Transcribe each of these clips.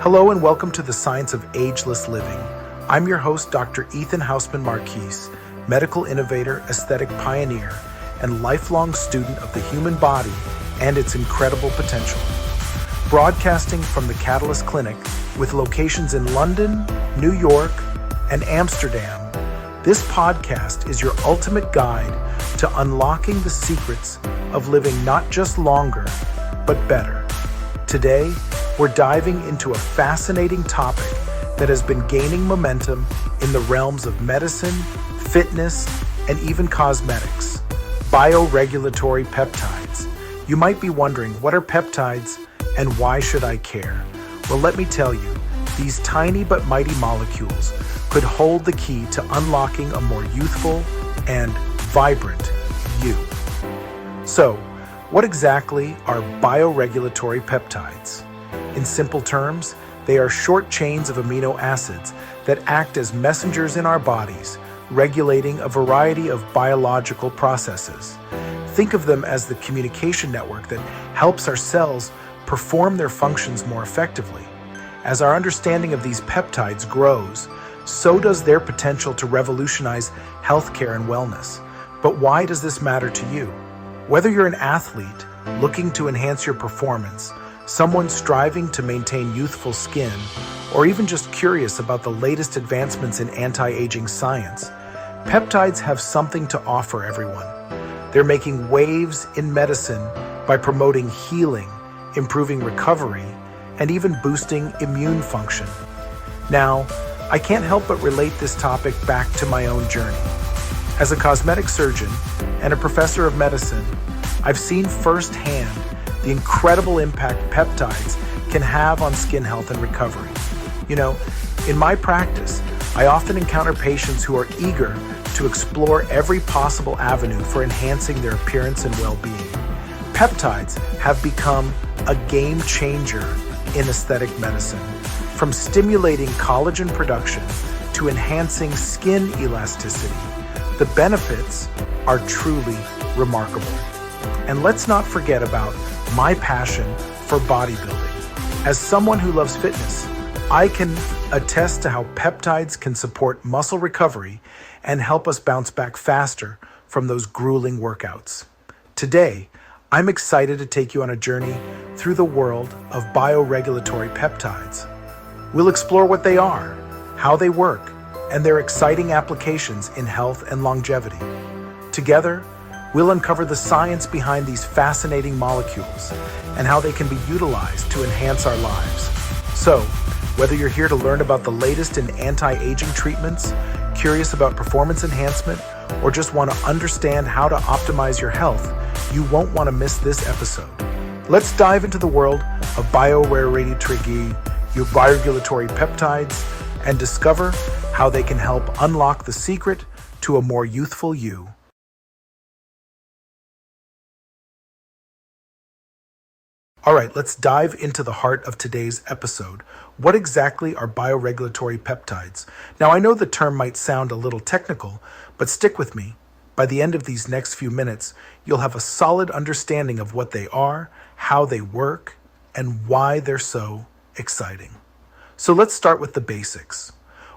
Hello and welcome to the Science of Ageless Living. I'm your host, Dr. Ethan Hausman Marquise, medical innovator, aesthetic pioneer, and lifelong student of the human body and its incredible potential. Broadcasting from the Catalyst Clinic with locations in London, New York, and Amsterdam, this podcast is your ultimate guide to unlocking the secrets of living not just longer, but better. Today, we're diving into a fascinating topic that has been gaining momentum in the realms of medicine, fitness, and even cosmetics: bioregulatory peptides. You might be wondering, what are peptides and why should I care? Well, let me tell you, these tiny but mighty molecules could hold the key to unlocking a more youthful and vibrant you. So, what exactly are bioregulatory peptides? In simple terms, they are short chains of amino acids that act as messengers in our bodies, regulating a variety of biological processes. Think of them as the communication network that helps our cells perform their functions more effectively. As our understanding of these peptides grows, so does their potential to revolutionize healthcare and wellness. But why does this matter to you? Whether you're an athlete looking to enhance your performance, someone striving to maintain youthful skin, or even just curious about the latest advancements in anti-aging science, peptides have something to offer everyone. They're making waves in medicine by promoting healing, improving recovery, and even boosting immune function. Now, I can't help but relate this topic back to my own journey. As a cosmetic surgeon and a professor of medicine, I've seen firsthand the incredible impact peptides can have on skin health and recovery. You know, in my practice, I often encounter patients who are eager to explore every possible avenue for enhancing their appearance and well-being. Peptides have become a game changer in aesthetic medicine, from stimulating collagen production to enhancing skin elasticity. The benefits are truly remarkable. And let's not forget about my passion for bodybuilding. As someone who loves fitness, I can attest to how peptides can support muscle recovery and help us bounce back faster from those grueling workouts. Today, I'm excited to take you on a journey through the world of bioregulatory peptides. We'll explore what they are, how they work, and their exciting applications in health and longevity. Together, we'll uncover the science behind these fascinating molecules and how they can be utilized to enhance our lives. So, whether you're here to learn about the latest in anti-aging treatments, curious about performance enhancement, or just want to understand how to optimize your health, you won't want to miss this episode. Let's dive into the world of bioregulatory peptides and discover how they can help unlock the secret to a more youthful you. All right, let's dive into the heart of today's episode. What exactly are bioregulatory peptides? Now, I know the term might sound a little technical, but stick with me. By the end of these next few minutes, you'll have a solid understanding of what they are, how they work, and why they're so exciting. So let's start with the basics.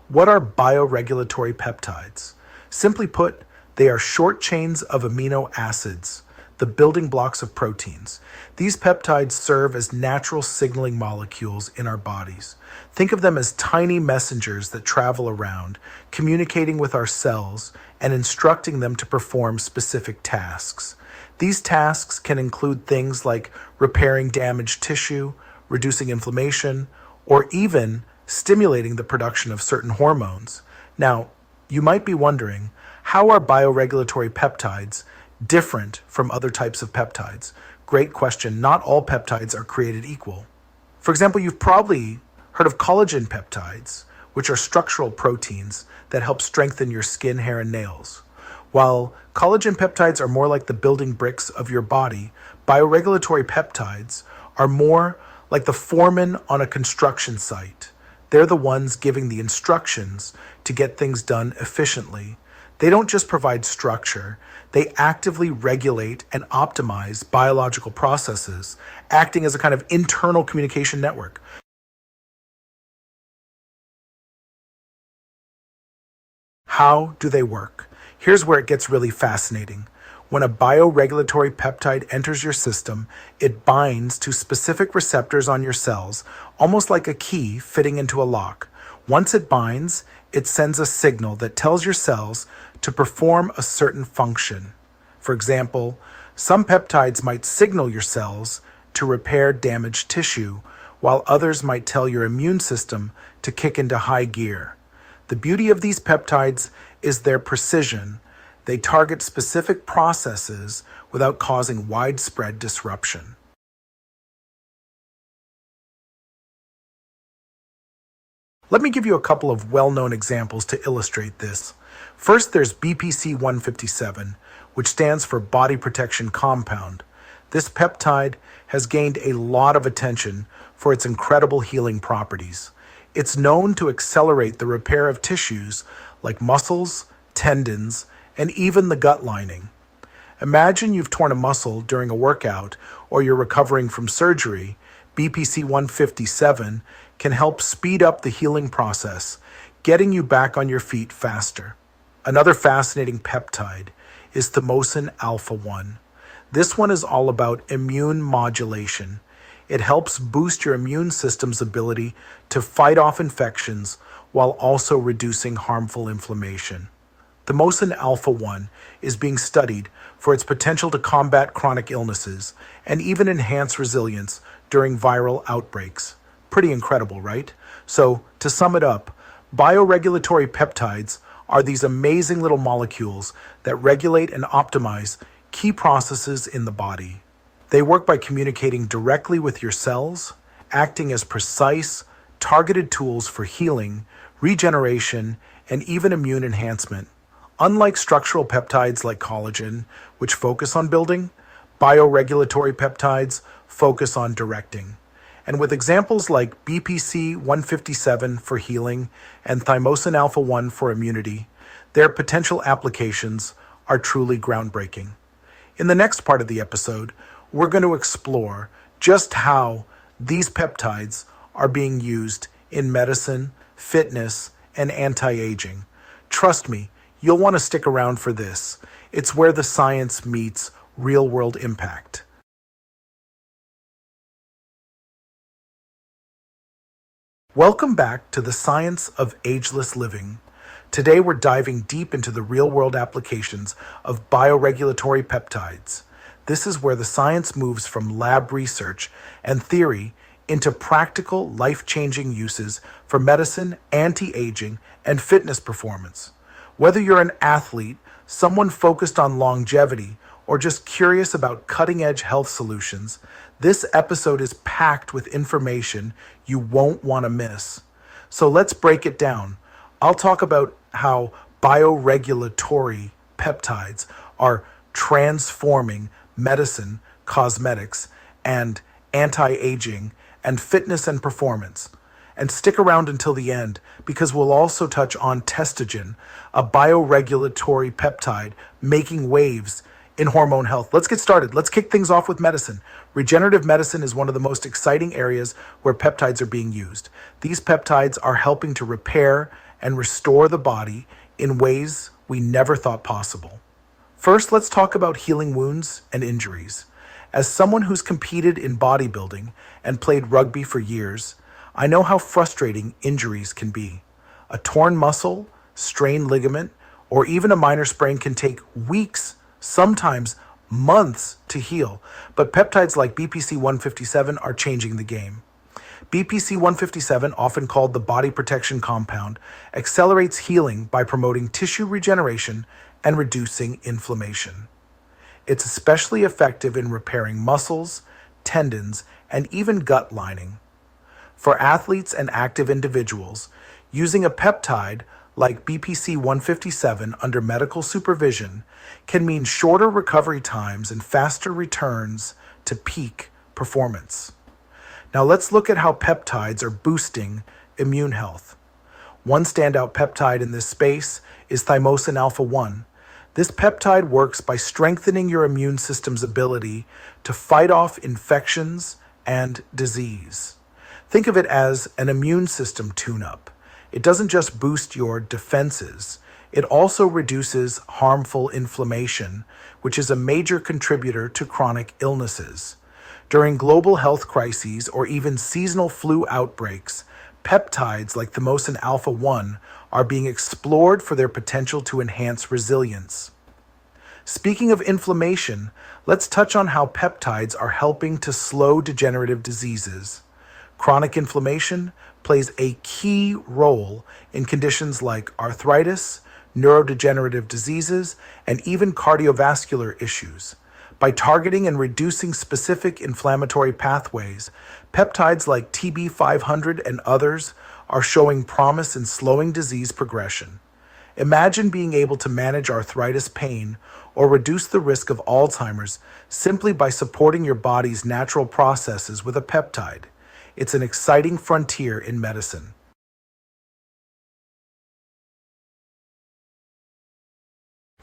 What are bioregulatory peptides? Simply put, they are short chains of amino acids, the building blocks of proteins. These peptides serve as natural signaling molecules in our bodies. Think of them as tiny messengers that travel around, communicating with our cells and instructing them to perform specific tasks. These tasks can include things like repairing damaged tissue, reducing inflammation, or even stimulating the production of certain hormones. Now, you might be wondering, how are bioregulatory peptides different from other types of peptides? Great question. Not all peptides are created equal. For example, you've probably heard of collagen peptides, which are structural proteins that help strengthen your skin, hair, and nails. While collagen peptides are more like the building bricks of your body, bioregulatory peptides are more like the foreman on a construction site. They're the ones giving the instructions to get things done efficiently. They don't just provide structure, they actively regulate and optimize biological processes, acting as a kind of internal communication network. How do they work? Here's where it gets really fascinating. When a bioregulatory peptide enters your system, it binds to specific receptors on your cells, almost like a key fitting into a lock. Once it binds, it sends a signal that tells your cells to perform a certain function. For example, some peptides might signal your cells to repair damaged tissue, while others might tell your immune system to kick into high gear. The beauty of these peptides is their precision. They target specific processes without causing widespread disruption. Let me give you a couple of well-known examples to illustrate this. First, there's BPC-157, which stands for Body Protection Compound. This peptide has gained a lot of attention for its incredible healing properties. It's known to accelerate the repair of tissues like muscles, tendons, and even the gut lining. Imagine you've torn a muscle during a workout or you're recovering from surgery. BPC-157 can help speed up the healing process, getting you back on your feet faster. Another fascinating peptide is Thymosin Alpha-1. This one is all about immune modulation. It helps boost your immune system's ability to fight off infections while also reducing harmful inflammation. Thymosin Alpha-1 is being studied for its potential to combat chronic illnesses and even enhance resilience during viral outbreaks. Pretty incredible, right? So, to sum it up, bioregulatory peptides are these amazing little molecules that regulate and optimize key processes in the body. They work by communicating directly with your cells, acting as precise, targeted tools for healing, regeneration, and even immune enhancement. Unlike structural peptides like collagen, which focus on building, bioregulatory peptides focus on directing. And with examples like BPC-157 for healing and Thymosin Alpha-1 for immunity, their potential applications are truly groundbreaking. In the next part of the episode, we're going to explore just how these peptides are being used in medicine, fitness, and anti-aging. Trust me, you'll want to stick around for this. It's where the science meets real-world impact. Welcome back to the Science of Ageless Living. Today we're diving deep into the real-world applications of bioregulatory peptides. This is where the science moves from lab research and theory into practical, life-changing uses for medicine, anti-aging, and fitness performance. Whether you're an athlete, someone focused on longevity, or just curious about cutting-edge health solutions, this episode is packed with information you won't want to miss. So let's break it down. I'll talk about how bioregulatory peptides are transforming medicine, cosmetics, and anti-aging, and fitness and performance. And stick around until the end, because we'll also touch on Testogen, a bioregulatory peptide making waves in hormone health. Let's get started. Let's kick things off with medicine. Regenerative medicine is one of the most exciting areas where peptides are being used. These peptides are helping to repair and restore the body in ways we never thought possible. First, let's talk about healing wounds and injuries. As someone who's competed in bodybuilding and played rugby for years, I know how frustrating injuries can be. A torn muscle, strained ligament, or even a minor sprain can take weeks, sometimes months to heal, but peptides like BPC-157 are changing the game. BPC-157, often called the Body Protection Compound, accelerates healing by promoting tissue regeneration and reducing inflammation. It's especially effective in repairing muscles, tendons, and even gut lining. For athletes and active individuals, using a peptide like BPC-157 under medical supervision can mean shorter recovery times and faster returns to peak performance. Now let's look at how peptides are boosting immune health. One standout peptide in this space is Thymosin Alpha-1. This peptide works by strengthening your immune system's ability to fight off infections and disease. Think of it as an immune system tune-up. It doesn't just boost your defenses, It also reduces harmful inflammation, which is a major contributor to chronic illnesses. During global health crises or even seasonal flu outbreaks, peptides like Thymosin Alpha-1 are being explored for their potential to enhance resilience. Speaking of inflammation, let's touch on how peptides are helping to slow degenerative diseases. Chronic inflammation plays a key role in conditions like arthritis, neurodegenerative diseases, and even cardiovascular issues. By targeting and reducing specific inflammatory pathways, peptides like TB-500 and others are showing promise in slowing disease progression. Imagine being able to manage arthritis pain or reduce the risk of Alzheimer's simply by supporting your body's natural processes with a peptide. It's an exciting frontier in medicine.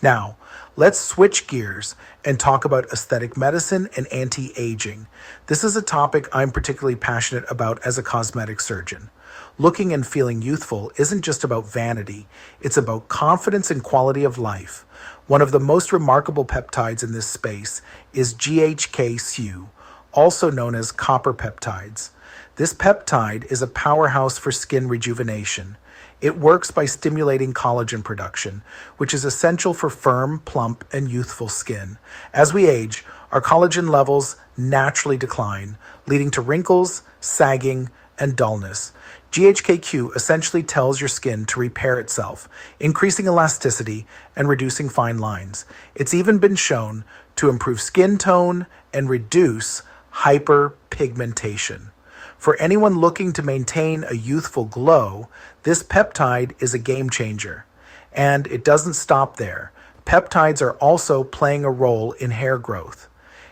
Now, let's switch gears and talk about aesthetic medicine and anti-aging. This is a topic I'm particularly passionate about as a cosmetic surgeon. Looking and feeling youthful isn't just about vanity, it's about confidence and quality of life. One of the most remarkable peptides in this space is GHK-Cu, also known as copper peptides. This peptide is a powerhouse for skin rejuvenation. It works by stimulating collagen production, which is essential for firm, plump, and youthful skin. As we age, our collagen levels naturally decline, leading to wrinkles, sagging, and dullness. GHK-Cu essentially tells your skin to repair itself, increasing elasticity and reducing fine lines. It's even been shown to improve skin tone and reduce hyperpigmentation. For anyone looking to maintain a youthful glow, this peptide is a game changer. And it doesn't stop there. Peptides are also playing a role in hair growth.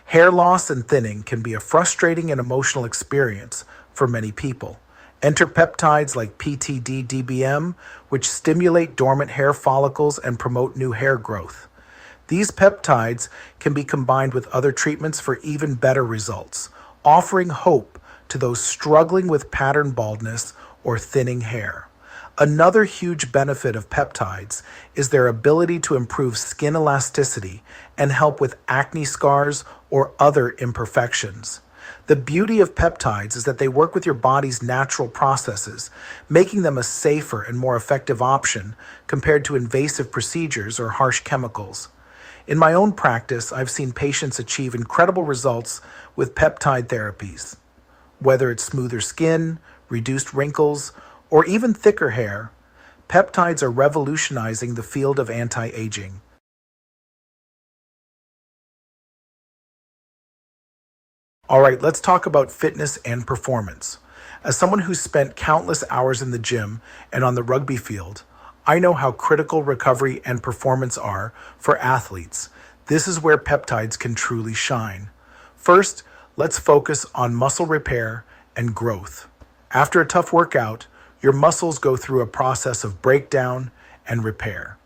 Hair loss and thinning can be a frustrating and emotional experience for many people. Enter peptides like PTD-DBM, which stimulate dormant hair follicles and promote new hair growth. These peptides can be combined with other treatments for even better results, offering hope to those struggling with pattern baldness or thinning hair. Another huge benefit of peptides is their ability to improve skin elasticity and help with acne scars or other imperfections. The beauty of peptides is that they work with your body's natural processes, making them a safer and more effective option compared to invasive procedures or harsh chemicals. In my own practice, I've seen patients achieve incredible results with peptide therapies. Whether it's smoother skin, reduced wrinkles, or even thicker hair, peptides are revolutionizing the field of anti-aging. All right, let's talk about fitness and performance. As someone who's spent countless hours in the gym and on the rugby field, I know how critical recovery and performance are for athletes. This is where peptides can truly shine. First, let's focus on muscle repair and growth. After a tough workout, your muscles go through a process of breakdown and repair.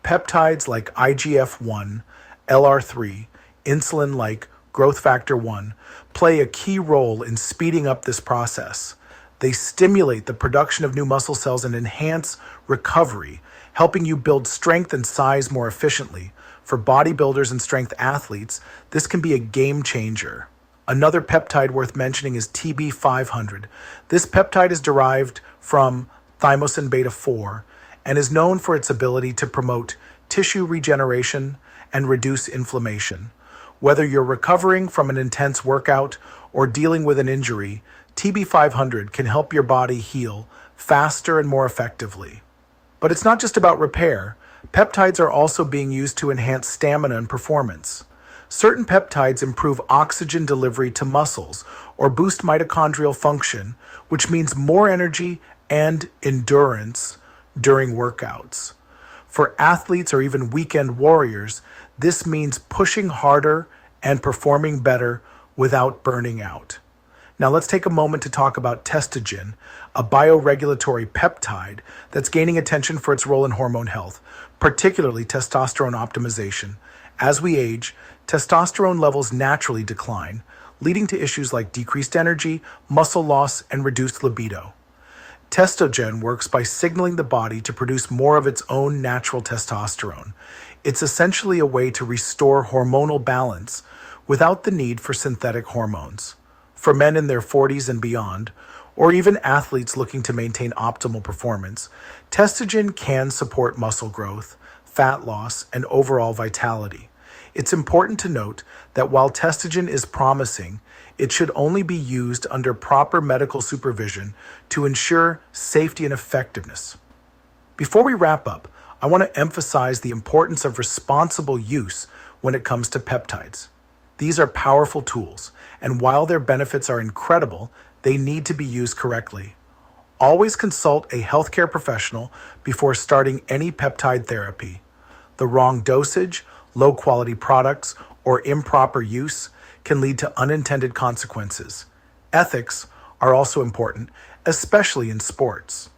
Peptides like IGF-1 LR3, insulin like growth factor 1, play a key role in speeding up this process. They stimulate the production of new muscle cells and enhance recovery, helping you build strength and size more efficiently. For bodybuilders and strength athletes, this can be a game changer. Another peptide worth mentioning is TB-500. This peptide is derived from thymosin beta-4 and is known for its ability to promote tissue regeneration and reduce inflammation. Whether you're recovering from an intense workout or dealing with an injury, TB-500 can help your body heal faster and more effectively. But it's not just about repair. Peptides are also being used to enhance stamina and performance. Certain peptides improve oxygen delivery to muscles or boost mitochondrial function, which means more energy and endurance during workouts. For athletes or even weekend warriors, this means pushing harder and performing better without burning out. Now let's take a moment to talk about Testogen, a bioregulatory peptide that's gaining attention for its role in hormone health, particularly testosterone optimization. As we age, testosterone levels naturally decline, leading to issues like decreased energy, muscle loss, and reduced libido. Testogen works by signaling the body to produce more of its own natural testosterone. It's essentially a way to restore hormonal balance without the need for synthetic hormones. For men in their 40s and beyond, or even athletes looking to maintain optimal performance, Testogen can support muscle growth, fat loss, and overall vitality. It's important to note that while Testogen is promising, it should only be used under proper medical supervision to ensure safety and effectiveness. Before we wrap up, I want to emphasize the importance of responsible use when it comes to peptides. These are powerful tools, and while their benefits are incredible, they need to be used correctly. Always consult a healthcare professional before starting any peptide therapy. The wrong dosage, low-quality products, or improper use can lead to unintended consequences. Ethics are also important, especially in sports.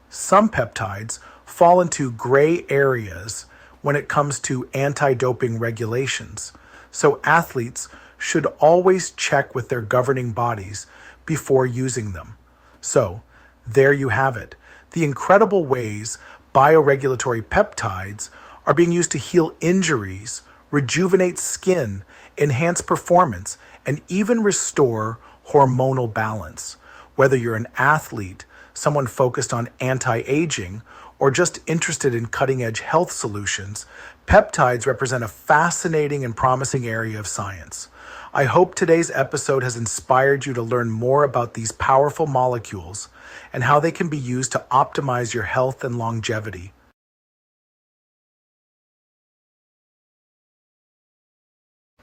Some peptides fall into gray areas when it comes to anti-doping regulations, so athletes should always check with their governing bodies before using them. So, there you have it, the incredible ways bioregulatory peptides are being used to heal injuries, rejuvenate skin, enhance performance, and even restore hormonal balance. Whether you're an athlete, someone focused on anti-aging, or just interested in cutting-edge health solutions, peptides represent a fascinating and promising area of science. I hope today's episode has inspired you to learn more about these powerful molecules and how they can be used to optimize your health and longevity.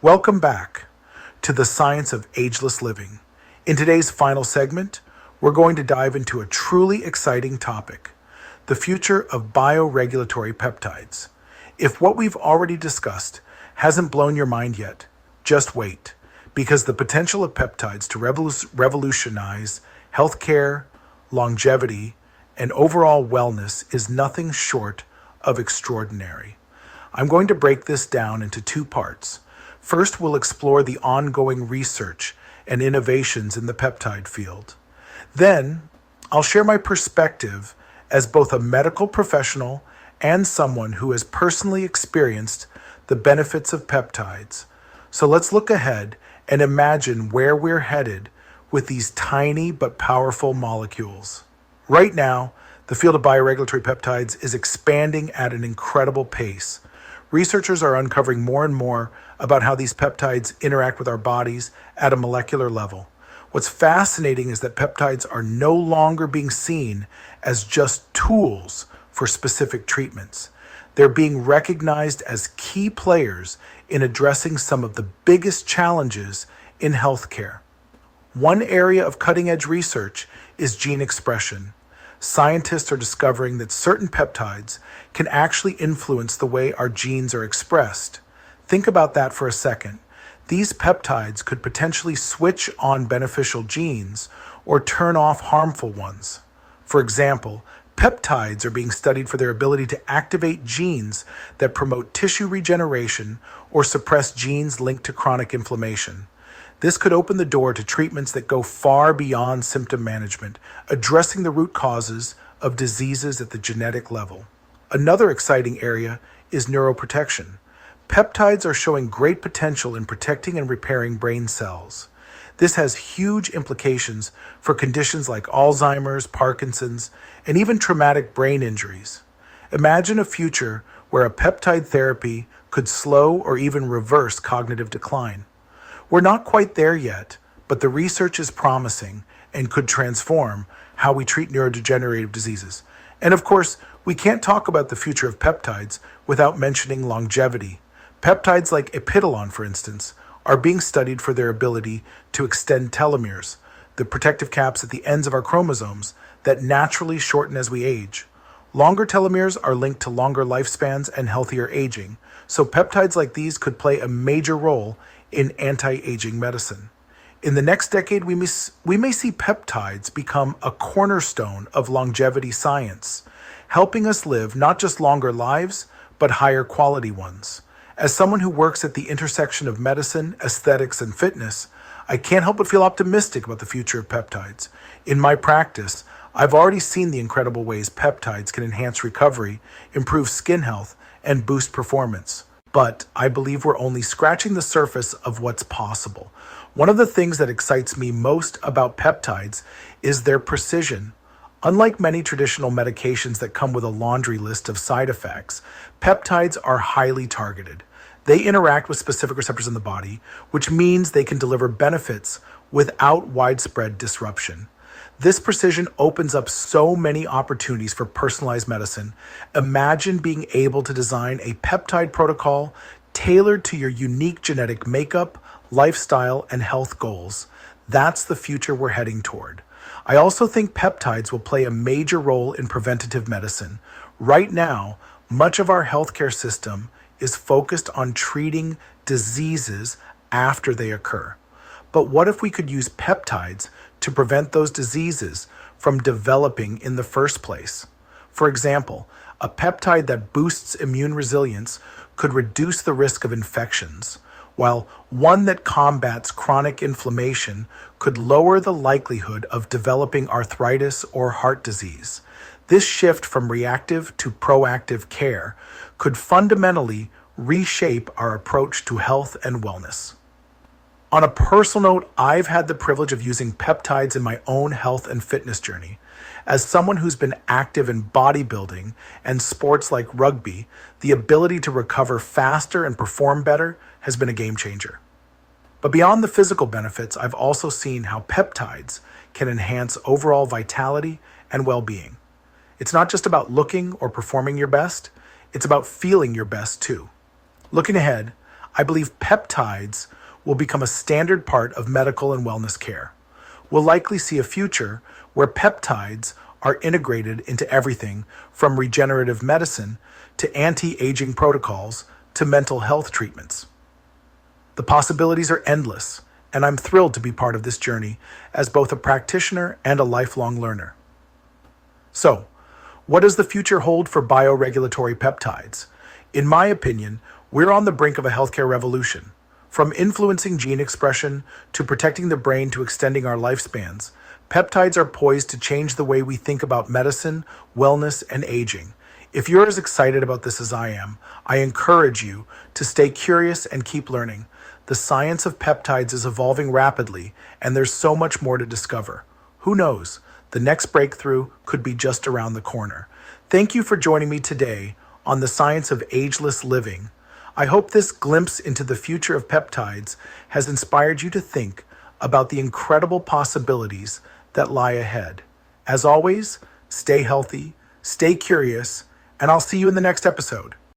Welcome back to the science of ageless living. In today's final segment, we're going to dive into a truly exciting topic, the future of bioregulatory peptides. If what we've already discussed hasn't blown your mind yet, just wait, because the potential of peptides to revolutionize healthcare, longevity, and overall wellness is nothing short of extraordinary. I'm going to break this down into two parts. First, we'll explore the ongoing research and innovations in the peptide field. Then, I'll share my perspective as both a medical professional and someone who has personally experienced the benefits of peptides. So let's look ahead and imagine where we're headed with these tiny but powerful molecules. Right now, the field of bioregulatory peptides is expanding at an incredible pace. Researchers are uncovering more and more about how these peptides interact with our bodies at a molecular level. What's fascinating is that peptides are no longer being seen as just tools for specific treatments. They're being recognized as key players in addressing some of the biggest challenges in healthcare. One area of cutting-edge research is gene expression. Scientists are discovering that certain peptides can actually influence the way our genes are expressed. Think about that for a second. These peptides could potentially switch on beneficial genes or turn off harmful ones. For example, peptides are being studied for their ability to activate genes that promote tissue regeneration or suppress genes linked to chronic inflammation. This could open the door to treatments that go far beyond symptom management, addressing the root causes of diseases at the genetic level. Another exciting area is neuroprotection. Peptides are showing great potential in protecting and repairing brain cells. This has huge implications for conditions like Alzheimer's, Parkinson's, and even traumatic brain injuries. Imagine a future where a peptide therapy could slow or even reverse cognitive decline. We're not quite there yet, but the research is promising and could transform how we treat neurodegenerative diseases. And of course, we can't talk about the future of peptides without mentioning longevity. Peptides like epidolon, for instance, are being studied for their ability to extend telomeres, the protective caps at the ends of our chromosomes that naturally shorten as we age. Longer telomeres are linked to longer lifespans and healthier aging, so peptides like these could play a major role in anti-aging medicine. In the next decade, we may see peptides become a cornerstone of longevity science, helping us live not just longer lives, but higher quality ones. As someone who works at the intersection of medicine, aesthetics, and fitness, I can't help but feel optimistic about the future of peptides. In my practice, I've already seen the incredible ways peptides can enhance recovery, improve skin health, and boost performance. But I believe we're only scratching the surface of what's possible. One of the things that excites me most about peptides is their precision. Unlike many traditional medications that come with a laundry list of side effects, peptides are highly targeted. They interact with specific receptors in the body, which means they can deliver benefits without widespread disruption. This precision opens up so many opportunities for personalized medicine. Imagine being able to design a peptide protocol tailored to your unique genetic makeup, lifestyle, and health goals. That's the future we're heading toward. I also think peptides will play a major role in preventative medicine. Right now, much of our healthcare system is focused on treating diseases after they occur. But what if we could use peptides to prevent those diseases from developing in the first place? For example, a peptide that boosts immune resilience could reduce the risk of infections, while one that combats chronic inflammation could lower the likelihood of developing arthritis or heart disease. This shift from reactive to proactive care could fundamentally reshape our approach to health and wellness. On a personal note, I've had the privilege of using peptides in my own health and fitness journey. As someone who's been active in bodybuilding and sports like rugby, the ability to recover faster and perform better has been a game changer. But beyond the physical benefits, I've also seen how peptides can enhance overall vitality and well-being. It's not just about looking or performing your best, it's about feeling your best too. Looking ahead, I believe peptides will become a standard part of medical and wellness care. We'll likely see a future where peptides are integrated into everything from regenerative medicine to anti-aging protocols to mental health treatments. The possibilities are endless, and I'm thrilled to be part of this journey as both a practitioner and a lifelong learner. So, what does the future hold for bioregulatory peptides? In my opinion, we're on the brink of a healthcare revolution. From influencing gene expression to protecting the brain to extending our lifespans, peptides are poised to change the way we think about medicine, wellness, and aging. If you're as excited about this as I am, I encourage you to stay curious and keep learning. The science of peptides is evolving rapidly, and there's so much more to discover. Who knows? The next breakthrough could be just around the corner. Thank you for joining me today on the science of ageless living. I hope this glimpse into the future of peptides has inspired you to think about the incredible possibilities that lie ahead. As always, stay healthy, stay curious, and I'll see you in the next episode.